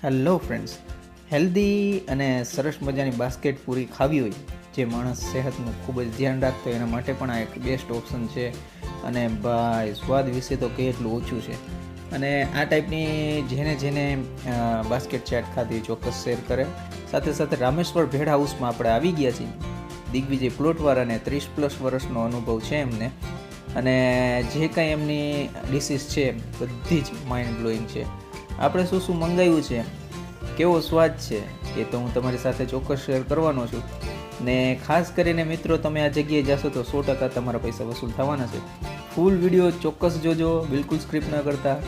Hello friends, healthy અને સરસ મજાની બાસ્કેટ પૂરી ખાવી હોય, જે માણસ સેહતનું ખૂબ જ ધ્યાન રાખતો હોય એના માટે પણ આ એક બેસ્ટ ઓપ્શન છે. અને ભાઈ સ્વાદ વિશે તો કંઈ એટલું ઓછું છે. અને આ ટાઈપની જેને બાસ્કેટ ચાટ ખાધી ચોક્કસ શેર કરે. સાથે સાથે રામેશ્વર ભેળ હાઉસમાં આપણે આવી ગયા છીએ. દિગ્વિજય પ્લોટવાળાને 30+ વર્ષનો અનુભવ છે એમને, અને જે કાંઈ એમની ડિશિસ છે બધી જ માઇન્ડ બ્લોઈંગ છે. આપણે શું શું મંગાવ્યું છે, કેવો સ્વાદ છે, એ તો હું તમારી સાથે ચોક્કસ શેર કરવાનો છું. ને ખાસ કરીને મિત્રો, તમે આ જગ્યાએ જશો તો 100% તમારા પૈસા વસૂલ થવાના છે. ફૂલ વિડીયો ચોક્કસ જોજો, બિલકુલ સ્ક્રિપ્ટ ન કરતા.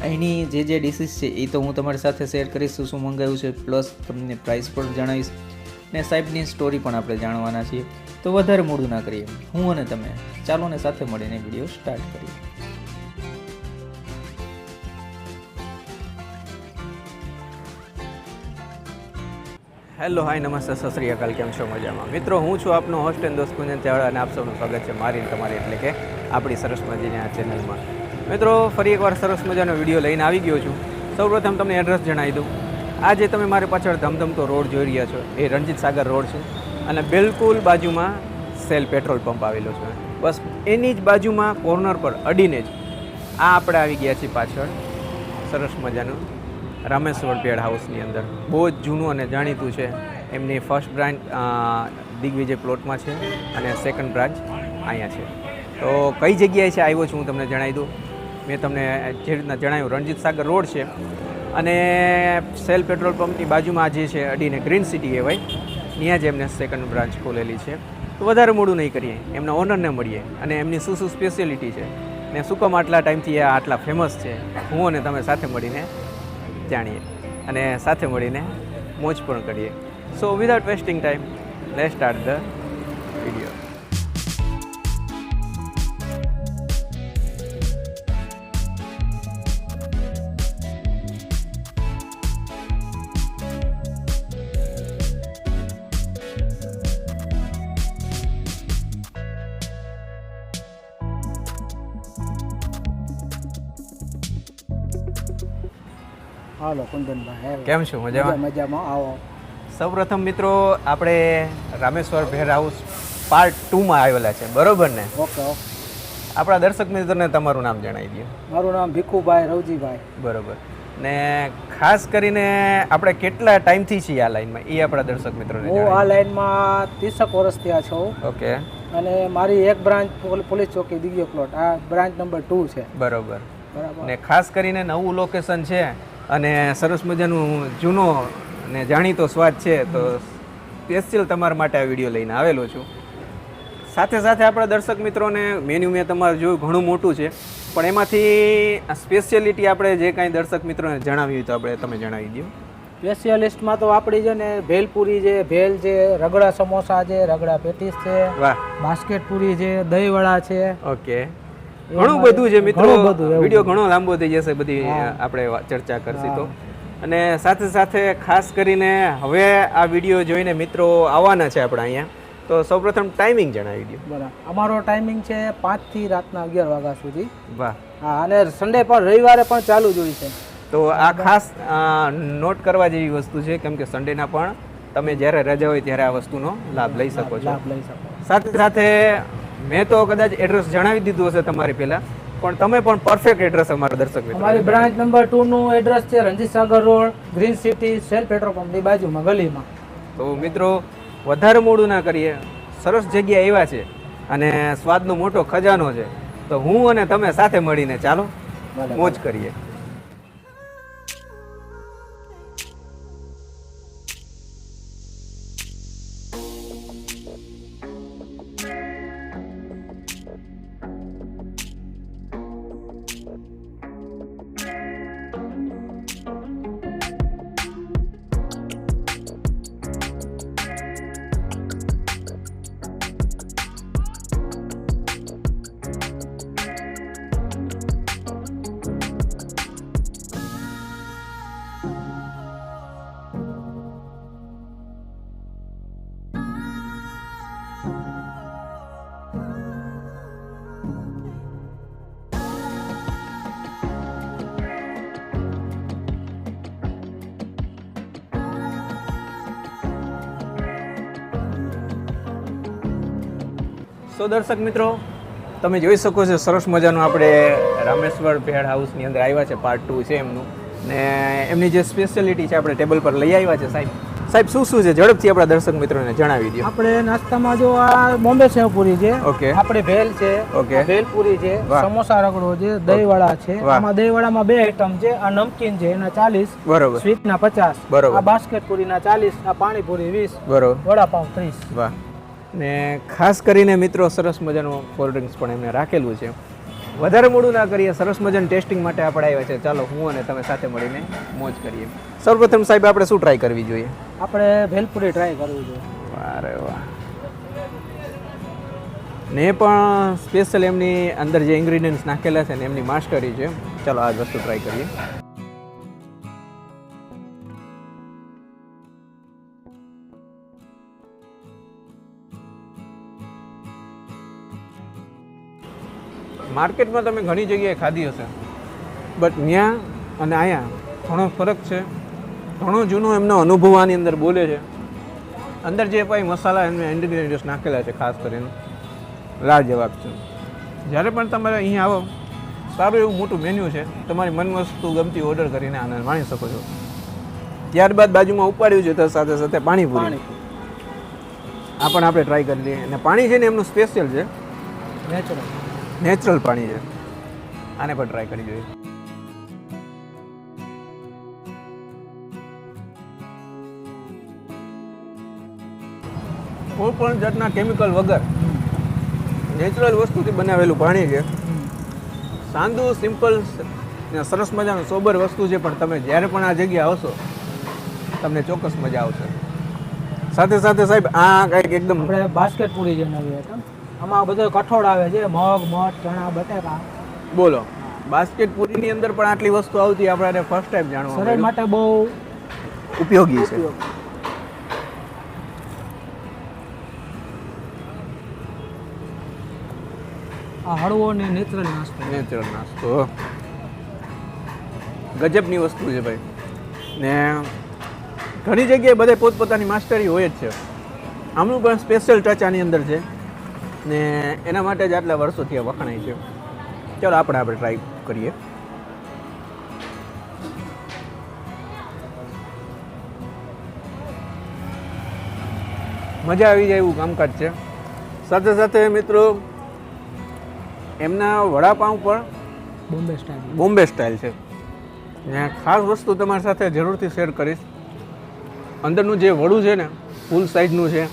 અહીંની જે ડિશિસ છે એ તો હું તમારી સાથે શેર કરીશ, શું મંગાવ્યું છે, પ્લસ તમને પ્રાઇસ પણ જણાવીશ, ને સાહેબની સ્ટોરી પણ આપણે જાણવાના છીએ. તો વધારે મોડું ના કરીએ, હું અને તમે ચાલો ને સાથે મળીને વિડીયો સ્ટાર્ટ કરીએ. હેલો, હાય, નમસ્તે, સત શ્રી અકાલ. કેમ છો? મજામાં મિત્રો? હું છું આપનો હોસ્ટ એન્ડ દોસ્ત કુંજન ચાવડા, અને આપ સૌનું સ્વાગત છે મારી તમારી એટલે કે આપણી સરસ મજાની આ ચેનલમાં. મિત્રો, ફરી એકવાર સરસ મજાનો વિડીયો લઈને આવી ગયો છું. સૌપ્રથમ તમને એડ્રેસ જણાવી દઉં. આ જે તમે મારી પાછળ ધમધમતો રોડ જોઈ રહ્યા છો એ રણજીત સાગર રોડ છે, અને બિલકુલ બાજુમાં સેલ પેટ્રોલ પંપ આવેલો છે. બસ એની જ બાજુમાં કોર્નર પર અડીને જ આ આપણે આવી ગયા છીએ પાછળ સરસ મજાનું રામેશ્વર ભેળ હાઉસની અંદર. બહુ જ જૂનું અને જાણીતું છે. એમની ફર્સ્ટ બ્રાન્ચ દિગ્વિજય પ્લોટમાં છે અને સેકન્ડ બ્રાન્ચ અહીંયા છે. તો કઈ જગ્યાએ છે આવ્યો છું હું તમને જણાવી દઉં. મેં તમને જે રીતના જણાવ્યું, રણજીત સાગર રોડ છે, અને સેલ પેટ્રોલ પંપની બાજુમાં જે છે અડીને ગ્રીન સિટી કહેવાય, ત્યાં જ એમને સેકન્ડ બ્રાન્ચ ખોલેલી છે. તો વધારે મોડું નહીં કરીએ, એમના ઓનરને મળીએ અને એમની શું શું સ્પેશિયાલિટી છે ને શું કામ આટલા ટાઈમથી આ આટલા ફેમસ છે, હું અને તમે સાથે મળીને જાણીએ અને સાથે મળીને મોજ પણ કરીએ. So without wasting time, let's start the video. Hello Kundanbhai, કેમ છો? મજામાં? મજામાં. આવો. સૌપ્રથમ મિત્રો, આપણે રામેશ્વર ભેળ હાઉસ પાર્ટ 2માં આવેલા છે, બરોબર ને? Okay okay. આપણા દર્શક મિત્રોને તમારું નામ જણાવી દો. મારું નામ ભીખુભાઈ રવજીભાઈ. બરોબર. ને ખાસ કરીને આપણે કેટલા ટાઈમથી છીએ આ લાઈનમાં એ આપણા દર્શક મિત્રોને હું આ લાઈનમાં 30 વર્ષ થયા છું. ઓકે. અને મારી એક બ્રાન્ચ પોલીસ ચોકી દિગ્વિજય પ્લોટ, આ બ્રાન્ચ નંબર 2 છે. બરોબર. બરાબર. ને ખાસ કરીને નવું લોકેશન છે અને સરસ મજાનું જૂનો અને જાણીતો સ્વાદ છે, તો સ્પેશિયલ તમારા માટે આ વિડીયો લઈને આવેલો છું. સાથે સાથે આપણા દર્શક મિત્રોને મેન્યુ મેં તમારે જોયું ઘણું મોટું છે, પણ એમાંથી સ્પેશિયાલિટી આપણે જે કાંઈ દર્શક મિત્રોને જણાવ્યું તો આપણે તમે જણાવી દો. સ્પેશિયાલિસ્ટમાં તો આપણી છે ને ભેલપુરી છે, ભેલ છે, રગડા સમોસા છે, રગડા પેટીસ છે, વાહ, બાસ્કેટ પૂરી છે, દહીંવડા છે. ઓકે. ઘણું બધું છે મિત્રો, ઘણું બધું એવું. વિડીયો ઘણો લાંબો થઈ જશે, બધી આપણે ચર્ચા કરશી તો. અને સાથે સાથે ખાસ કરીને હવે આ વિડીયો જોઈને મિત્રો આવવાના છે આપણા અહીંયા, તો સૌપ્રથમ ટાઈમિંગ જણાવી દો. બરાબર. અમારો ટાઈમિંગ છે 5 થી રાતના 11 વાગ્યા સુધી. વાહ. હા, અને સન્ડે પણ, રવિવારે પણ ચાલુ જ હોય છે. તો આ ખાસ નોટ કરવા જેવી વસ્તુ છે, કેમ કે સન્ડેના પણ તમે જ્યારે રજા હોય ત્યારે આ વસ્તુનો લાભ લઈ શકો છો. લાભ લઈ શકો. સાથે સાથે મેં તો કદાચ એડ્રેસ જણાવી દીધું હશે તમારી પહેલા, પણ તમે પણ પરફેક્ટ એડ્રેસ અમારા દર્શક મિત્રો. અમારી બ્રાન્ચ નંબર 2 નું એડ્રેસ છે Ranjit Sagar road, green city, Shell petrol પંપની બાજુમાં ગલીમાં. તો મિત્રો, વધારે મોડું ના કરીએ, સરસ જગ્યા એવા છે અને સ્વાદનો મોટો ખજાનો છે, તો હું અને તમે સાથે મળીને ચાલો મોજ કરીએ. સો દર્શક મિત્રો, તમે જોઈ શકો છો સરસ મજાનું આપણે રામેશ્વર ભેળ હાઉસની અંદર આવ્યા છે. પાર્ટ 2 છે એમનું, ને એમની જે સ્પેશિયાલિટી છે આપણે ટેબલ પર લઈ આવ્યા છે. સાહેબ શું શું છે ઝડપથી આપણા દર્શક મિત્રોને જણાવી દો. આપણે નાસ્તામાં જો આ બોમ્બે સેવપુરી છે, ઓકે, આપણે ભેલ છે, ઓકે, આ ભેલપુરી છે, સમોસા રગડો છે, દહીંવડા છે. આમાં દહીંવડામાં 2 આઈટમ છે. આ નમકીન છે એના 40, બરોબર, સ્વીટના 50, બરોબર, આ બાસ્કેટ પૂરીના 40, આ પાણીપુરી 20, બરોબર, વડાપાઉં 30. વાહ. ને ખાસ કરીને મિત્રો સરસ મજાનું કોલ્ડ ડ્રિંક્સ પણ એમને રાખેલું છે. વધારે મોડું ના કરીએ, સરસ મજાનું ટેસ્ટિંગ માટે આપણે આવ્યા છે. ચાલો હું અને તમે સાથે મળીને મોજ કરીએ. સર્વપ્રથમ સાહેબ આપણે શું ટ્રાય કરવી જોઈએ? આપણે ભેલપુરી ટ્રાય કરવી જોઈએ. અરે વાહ. ને પણ સ્પેશિયલ એમની અંદર જે ઇન્ગ્રીડિયન્ટ્સ નાખેલા છે ને એમની માસ્ટરી છે. ચાલો આ વસ્તુ ટ્રાય કરીએ. માર્કેટમાં તમે ઘણી જગ્યાએ ખાધી હશે, બટ ત્યાં અને અહીંયા ઘણો ફરક છે. ઘણો જૂનો એમનો અનુભવ આની અંદર બોલે છે. અંદર જે ભાઈ મસાલા એમને ઇન્ગ્રીડિયન્ટ્સ નાખેલા છે ખાસ કરીને લાજવાબ છે. જ્યારે પણ તમારે અહીંયા આવો, સારું એવું મોટું મેન્યુ છે. તમારી મન વસ્તુ ગમતી ઓર્ડર કરીને આનંદ માણી શકો છો. ત્યારબાદ બાજુમાં ઉપાડ્યું છે તો સાથે સાથે પાણીપુરી, આ પણ આપણે ટ્રાય કરી લઈએ. અને પાણી છે ને એમનું સ્પેશિયલ છે, નેચરલ પાણી છે. આને પણ ટ્રાય કરી જોઈએ. કોઈ પણ જાતના કેમિકલ વગર નેચરલ વસ્તુથી બનાવેલું પાણી છે. સાદું, સિમ્પલ, સરસ મજાનું સોબર વસ્તુ છે. પણ તમે જ્યારે પણ આ જગ્યા આવશો તમને ચોક્કસ મજા આવશે. સાથે સાથે સાહેબ આ કંઈક એકદમ આપણે બાસ્કેટ પૂરી છે નવી આઈટમ. આમાં બધો કઠોળ આવે છે, મગ, મઠ, ચણા, બટાકા. બોલો, બાસ્કેટ પૂરીની અંદર પણ આટલી વસ્તુ આવતી આપણે ફર્સ્ટ ટાઈમ જાણવા શરીર માટે બહુ ઉપયોગી છે. આ હળવો ને નેચરલ નાસ્તો. નેચરલ નાસ્તો ગજબની વસ્તુ છે ભાઈ. ને ઘણી જગ્યાએ બધે પોતપોતાની માસ્ટરી હોય જ છે. આમનું પણ સ્પેશિયલ ટચ આની અંદર છે ને એના માટે જ આટલા વર્ષોથી આ વખણાય છે. ચાલો આપણે ટ્રાય કરીએ. મજા આવી જાય એવું કામકાજ છે. સાથે સાથે મિત્રો એમના વડાપાઉં પણ બોમ્બે સ્ટાઇલ છે. ને ખાસ વસ્તુ તમારી સાથે જરૂરથી શેર કરીશ. અંદરનું જે વડું છે ને ફૂલ સાઈઝનું છે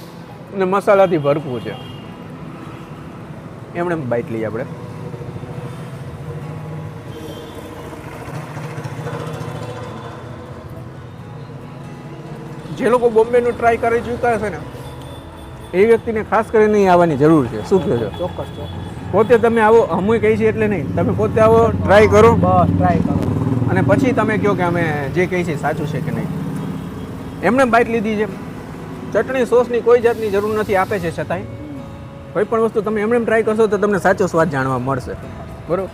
અને મસાલાથી ભરપૂર છે. એમણે બાઈટ લઈએ આપણે. જે લોકો બોમ્બેનું ટ્રાય કરી ચૂક્યા છે ને એ વ્યક્તિને ખાસ કરીને અહીં આવવાની જરૂર છે. શું કહો છો? ચોક્કસ ચોક્કસ. પોતે તમે આવો, અમુય કહી છે એટલે નહીં, તમે પોતે આવો, ટ્રાય કરો, બસ ટ્રાય કરો અને પછી તમે કહો કે અમે જે કહી છે સાચું છે કે નહીં. એમણે બાઈટ લીધી છે. ચટણી સોસની કોઈ જાતની જરૂર નથી, આપે છે છતાંય. કોઈ પણ વસ્તુ તમે એમણે ટ્રાય કરશો તો તમને સાચો સ્વાદ જાણવા મળશે. બરોબર,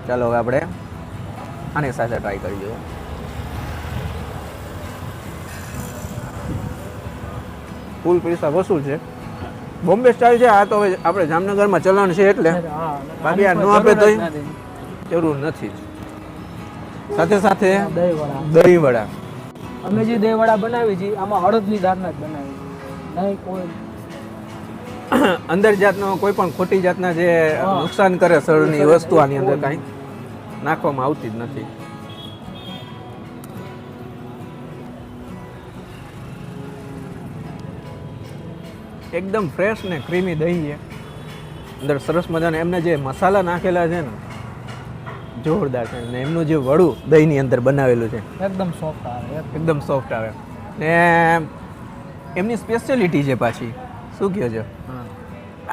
ચાલો હવે આપણે આની સાથે ટ્રાય કરી જોઈએ. ફૂલ પૈસા વસૂલ છે. બોમ્બે સ્ટાઇલ છે. આ તો હવે આપણે જામનગરમાં ચલણ છે એટલે બાકી આ ન આપે તો જરૂર નથી. સાથે સાથે દહીંવડા. અમે જે દહીંવડા બનાવી છે આમાં અડદની દાળના જ બનાવી, નહીં કોઈ અંદર જાતનો કોઈ પણ ખોટી જાતના જે નુકસાન કરે શરીરની વસ્તુ આની અંદર કાંઈ નાખવામાં આવતી જ નથી. એકદમ ફ્રેશ ને ક્રીમી દહીં છે. અંદર સરસ મજાના એમને જે મસાલા નાખેલા છે ને જોરદાર છે. ને એમનું જે વડું દહીંની અંદર બનાવેલું છે એકદમ સોફ્ટ આવે. એકદમ સોફ્ટ આવે. ને એમની સ્પેશિયાલિટી છે પાછી. શું કહો છો?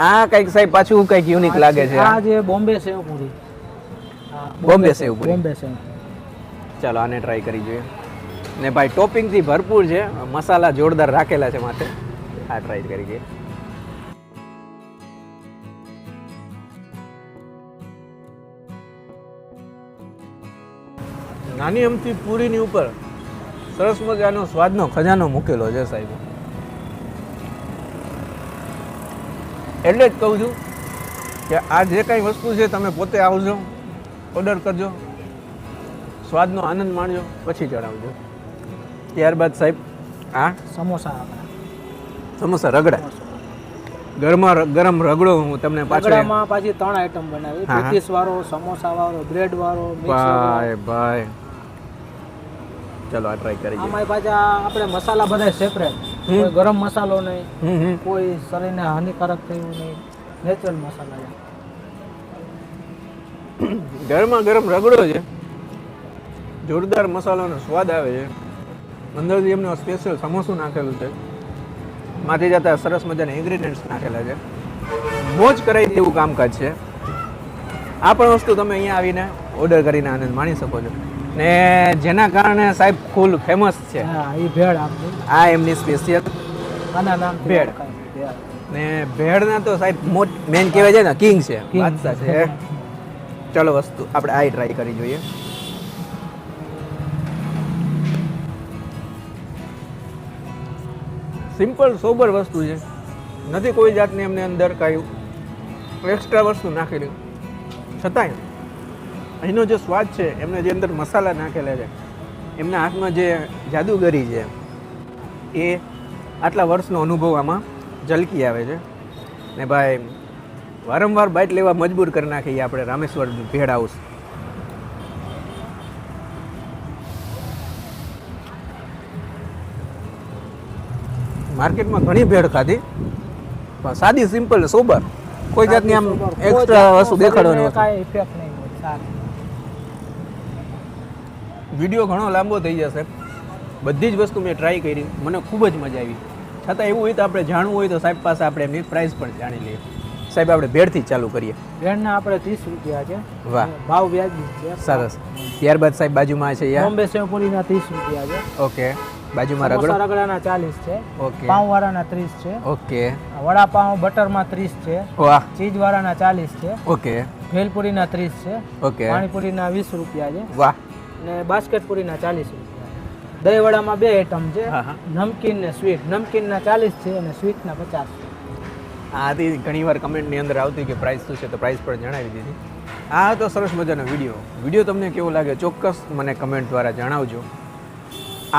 આ કંઈક સાહેબ પાછું કંઈક યુનિક લાગે છે. આ જે બોમ્બે સેવપુરી. બોમ્બે સેવપુરી. બોમ્બે સેવ. ચાલો આને ટ્રાય કરી જોઈએ. ને ભાઈ ટોપિંગથી ભરપૂર છે, મસાલા જોરદાર રાખેલા છે માથે. આ ટ્રાય કરી ગઈ. નાની અમથી પૂરીની ઉપર સરસ મજાનો સ્વાદનો ખજાનો મૂકેલો છે સાહેબ. એટલે જ કહું છું કે આ જે કાંઈ વસ્તુ છે તમે પોતે આવજો, ઓર્ડર કરજો, સ્વાદનો આનંદ માણજો, પછી ચડાવજો. ત્યારબાદ સાહેબ આ સમોસા આપણા સમોસા રગડા, ગરમ રગડો હું તમને પાછળ રગડામાં પાછી 3 આઈટમ બનાવી, હા, હા. પેટીસ વાળો, સમોસા વાળો, બ્રેડ વાળો, મિક્સ વાળો. ભાઈ ચલો આ ટ્રાય કરી જોઈએ. આમાં પાછા આપણે મસાલા બધા સેપરેટ, કોઈ ગરમ મસાલો નહીં, કોઈ શરીરને હાનિકારક થયું નહીં, નેચરલ મસાલા છે. ગરમા ગરમ રગડો છે, જોરદાર મસાલાનો સ્વાદ આવે છે, અંદરથી એમનું સ્પેશિયલ સમોસું નાખેલું છે, માંથી જતા સરસ મજાના ઇન્ગ્રીડિયન્ટ્સ નાખેલા છે, મોજ કરાવી દે એવું કામકાજ છે. આ પણ વસ્તુ તમે અહીંયા આવીને ઓર્ડર કરીને આનંદ માણી શકો છો. ને જેના કારણે સાહેબ ફૂલ ફેમસ છે હા, એ ભેળ આપણી આ એમની સ્પેશિયલ આના નામ ભેળ. ને ભેળના તો સાહેબ મેન કહેવાય છે ને કિંગ છે, બાદશાહ છે. ચલો વસ્તુ આપણે આ ટ્રાય કરી જોઈએ. સિમ્પલ સોબર વસ્તુ છે, નથી કોઈ જાતની એમને અંદર કાંઈ એક્સ્ટ્રા વસ્તુ નાખેલી, છતાંય અહીંનો જે સ્વાદ છે, એમને જે અંદર મસાલા નાખેલા છે, એમના હાથમાં જે જાદુગરી છે, એ આટલા વર્ષનો અનુભવ આમાં ઝલકી આવે છે. ને ભાઈ વારંવાર બાઇટ લેવા મજબૂર કરી નાખીએ આપણે રામેશ્વર ભેળ હાઉસ. માર્કેટમાં ઘણી ભેળ ખાધી, પણ સાદી સિમ્પલ સોબર, કોઈ જાતની આમ એક્સ્ટ્રા વસ્તુ દેખાડવાની નથી. કાંઈ ઇફેક્ટ નહીં હોય. સારું. વિડીયો ઘણો લાંબો થઈ જશે. બધી જ વસ્તુ મેં ટ્રાય કરી, મને ખૂબ જ મજા આવી. છતાં એવું હોય તો આપણે જાણવું હોય તો સાહેબ પાસે આપણે એમની પ્રાઇસ પણ જાણી લઈએ. સાહેબ આપણે ભેળથી જ ચાલુ કરીએ. ભેળના આપણે 30 રૂપિયા છે. વાહ, ભાવ વ્યાજબી છે. સરસ. ત્યારબાદ સાહેબ બાજુમાં છે યા બોમ્બે સેવપુરીના 30 રૂપિયા છે. ઓકે, બાજુમાં સમોસા રગડો રગડાના 40 છે. ઓકે પાઉંવાળાના 30 છે. ઓકે વડાપાઉં બટરમાં 30 છે. વાહ ચીઝવાળાના 40 છે. ઓકે ભેલપુરીના 30 છે. ઓકે પાણીપુરીના 20 રૂપિયા છે. વાહ ને બાસ્કેટપુરીના 40 રૂપિયા. દહીંવડામાં 2 આઈટમ છે, હા, હા. નમકીન ને સ્વીટ. નમકીનના 40 છે અને સ્વીટના 50 છે. આથી ઘણીવાર કમેન્ટની અંદર આવતી કે પ્રાઇસ શું છે, તો પ્રાઇસ પણ જણાવી દીધી. આ તો સરસ મજાનો વિડીયો તમને કેવો લાગે ચોક્કસ મને કમેન્ટ દ્વારા જણાવજો.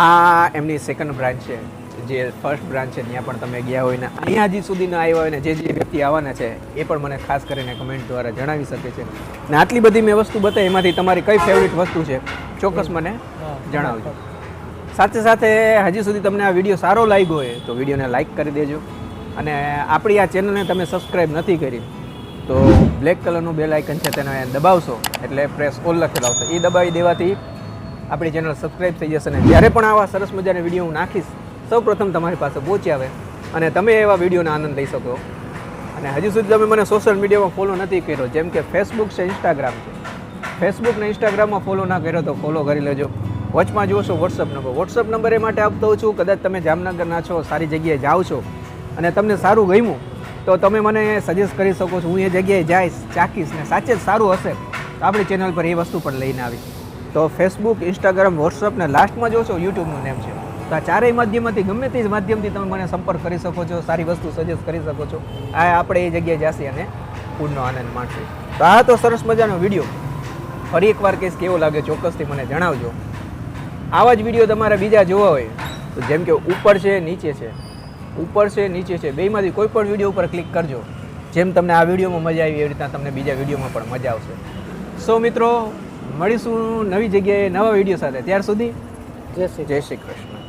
આ એમની સેકન્ડ બ્રાન્ચ છે, જે ફર્સ્ટ બ્રાન્ચ છે ત્યાં પણ તમે ગયા હોય ને અહીંયા હજી સુધી ન આવ્યા હોય ને જે વ્યક્તિ આવવાના છે એ પણ મને ખાસ કરીને કમેન્ટ દ્વારા જણાવી શકે છે. ને આટલી બધી મેં વસ્તુ બતાવી, એમાંથી તમારી કઈ ફેવરિટ વસ્તુ છે ચોક્કસ મને જણાવજો. સાથે સાથે હજી સુધી તમને આ વિડીયો સારો લાગ્યો હોય તો વિડીયોને લાઇક કરી દેજો. અને આપણી આ ચેનલને તમે સબસ્ક્રાઈબ નથી કરી તો બ્લેક કલરનું બેલ આઇકન છે તેને દબાવશો એટલે પ્રેસ ઓલ લખેલો આવશે, એ દબાવી દેવાથી આપણી ચેનલ સબસ્ક્રાઈબ થઈ જશે. અને જ્યારે પણ આવા સરસ મજાના વિડીયો હું નાખીશ સૌપ્રથમ તમારી પાસે પહોંચી આવે અને તમે એવા વિડીયોનો આનંદ લઈ શકો. અને હજી સુધી તમે મને સોશિયલ મીડિયામાં ફોલો નથી કર્યો, જેમ કે ફેસબુક છે, ઇન્સ્ટાગ્રામ છે, ફેસબુક ને ઇન્સ્ટાગ્રામમાં ફોલો ના કર્યો તો ફોલો કરી લેજો. વોચમાં જુઓ છો વોટ્સઅપ નંબર એ માટે આપતો હોઉં છું, કદાચ તમે જામનગરના છો, સારી જગ્યાએ જાઓ છો અને તમને સારું ગમ્યું તો તમે મને સજેસ્ટ કરી શકો છો. હું એ જગ્યાએ જઈશ, ચાખીશ ને સાચે જ સારું હશે તો આપણી ચેનલ પર એ વસ્તુ પણ લઈને આવીશ. તો ફેસબુક, ઇન્સ્ટાગ્રામ, વોટ્સઅપ ને લાસ્ટમાં જો છો યુટ્યુબનું નેમ છે. તો આ ચારેય માધ્યમમાંથી ગમે તે જ માધ્યમથી તમે મને સંપર્ક કરી શકો છો, સારી વસ્તુ સજેસ્ટ કરી શકો છો. આ આપણે એ જગ્યાએ જશે અને ફૂડનો આનંદ માણશે. તો આ તો સરસ મજાનો વિડીયો. ફરી એકવાર કહીશ કેવો લાગે ચોક્કસથી મને જણાવજો. આવા જ વિડીયો તમારે બીજા જોવા હોય તો જેમ કે ઉપર છે, નીચે છે, ઉપર છે, નીચે છે, બેમાંથી કોઈ પણ વિડીયો ઉપર ક્લિક કરજો. જેમ તમને આ વિડીયોમાં મજા આવી એવી રીતના તમને બીજા વિડીયોમાં પણ મજા આવશે. સો મિત્રો, મળીશું નવી જગ્યાએ નવા વિડીયો સાથે. ત્યાર સુધી જય શ્રી જય શ્રી કૃષ્ણ.